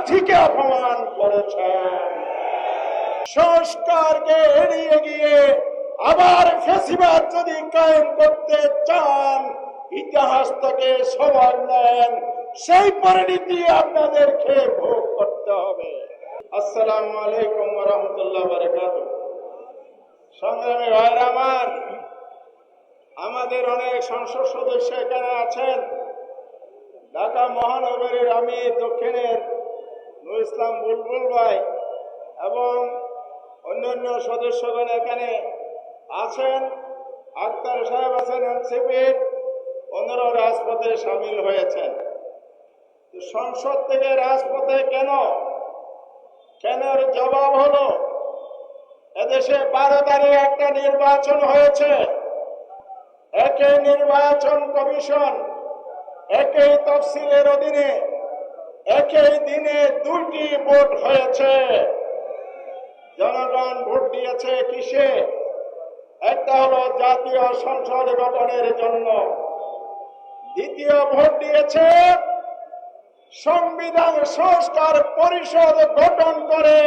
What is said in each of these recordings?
জাতিকে অপমান করেছেন। সংস্কারকে এড়িয়ে গিয়ে আবার ফ্যাসিবাদ যদি কায়েম করতে চান, ইতিহাস থেকে সবার নেন, সেই পরিণতি আপনাদেরকে ভোগ করতে হবে। আসসালামু আলাইকুম ওয়া রাহমাতুল্লাহি ওয়া বারাকাতুহু। সংগ্রামী ভাইরা আমার, আমাদের অনেক সংসদ সদস্য এখানে আছেন। ঢাকা মহানগরীর আমি দক্ষিণের নুর ইসলাম বুলবুল ভাই এবং অন্যান্য সদস্যগণ এখানে আছেন। আক্তার সাহেব আছেন এনসিপির, ওনারাও রাজপথে সামিল হয়েছেন। সংসদ থেকে রাজপথে কেন জবাব হলো, এদেশে 12 তারিখে একটা নির্বাচন হয়েছে। একই নির্বাচন কমিশন, একই তফসিলের অধীনে একই দিনে 2টি ভোট হয়েছে। জনগণ ভোট দিয়েছে কিসে? একটা হলো জাতীয় সংসদ গঠনের জন্য, দ্বিতীয় ভোট দিয়েছে সংবিধান সংস্কার পরিষদ গঠন করে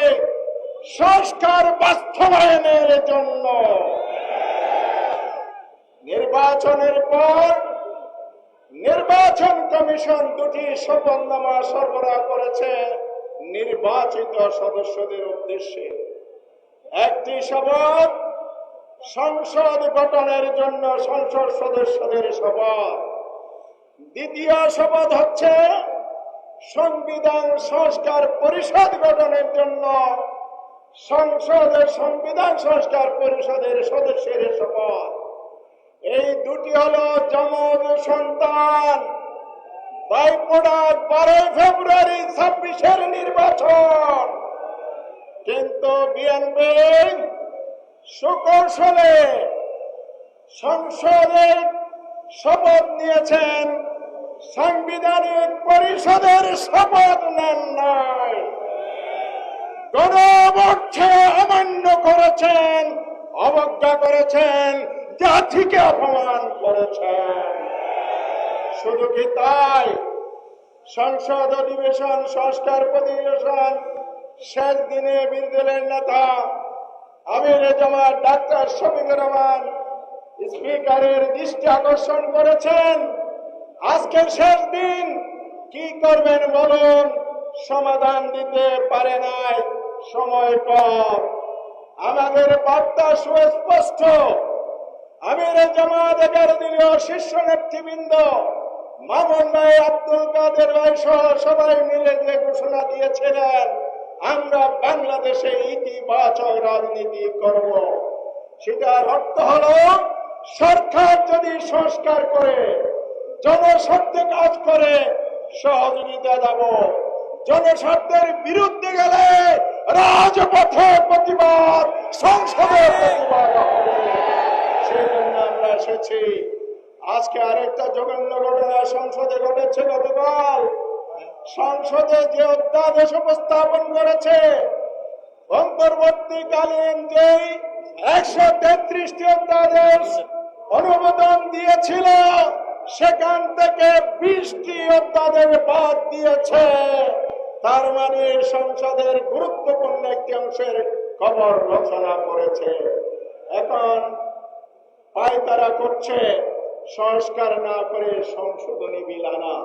সংস্কার বাস্তবায়নের জন্য। নির্বাচনের পর নির্বাচন কমিশন 2টি শপথনামা সরবরাহ করেছে নির্বাচিত সদস্যদের উদ্দেশ্যে। একটি শপথ সংসদ গঠনের জন্য সংসদ সদস্যদের শপথ, দ্বিতীয় শপথ হচ্ছে সংবিধান সংস্কার পরিষদ গঠনের জন্য সংসদের সংবিধান সংস্কার পরিষদের সদস্যের শপথ। এই 2টি হলো যমজ সন্তান। বাইপোড়া 12 ফেব্রুয়ারি 26-এর নির্বাচন, কিন্তু বিএনপি সুকৌশলে সংসদে শপথ নিয়েছেন, সাংবিধানিক পরিষদের শপথ নেন নাই। গণভোটকে অমান্য করেছেন, অবজ্ঞা করেছেন, জাতিকে অপমান করেছেন। শুধু কি তাই, সংসদ অধিবেশন সংস্কার অধিবেশন শেষ দিনে বিরোধী দলের নেতা আমির জামাত ডাক্তার শফিকুর রহমান স্পিকারের দৃষ্টি আকর্ষণ করেছেন। আজকের শেষ দিন, কি করবেন বলুন? সমাধান দিতে পারে নাই, সময় কম। আমাদের বার্তা সুস্পষ্ট। আমির জামাত 11 দলীয় শীর্ষ নেতৃবৃন্দ মামুন ভাই, আব্দুল কাদের ভাই সহ সবাই মিলে যে ঘোষণা দিয়েছিলেন, আমরা বাংলাদেশে ইতিবাচক রাজনীতি করব, সেটার অর্থ হলো সরকার যদি সংস্কার করে, জনস্বার্থে কাজ করে, সহযোগিতা দেব। জনস্বার্থের বিরুদ্ধে গেলে রাজপথে প্রতিবাদ, সংসদে প্রতিবাদ হবে। সেই জন্য আমরা এসেছি। আজকে আরেকটা জঘন্য ঘটনা সংসদে ঘটেছে। গতকাল সংসদে যে অধ্যাদেশ উপস্থাপন করেছে, অন্তর্বর্তীকালীন যে 133টি অধ্যাদেশ অনুমোদন দিয়েছিল, সেখান থেকে 20টি অধ্যাদেশ বাদ দিয়েছে। তার মানে সংসদের গুরুত্বপূর্ণ একটি অংশের খবর রচনা করেছে। এখন পায়তারা করছে সংস্কার না করে সংশোধনী বিল আনা।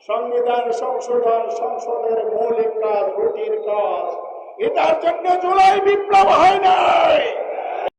সংবিধান সংশোধন সংসদের মৌলিক কাজ, রুটির কাজ। এটার জন্য জুলাই বিপ্লব হয় নাই।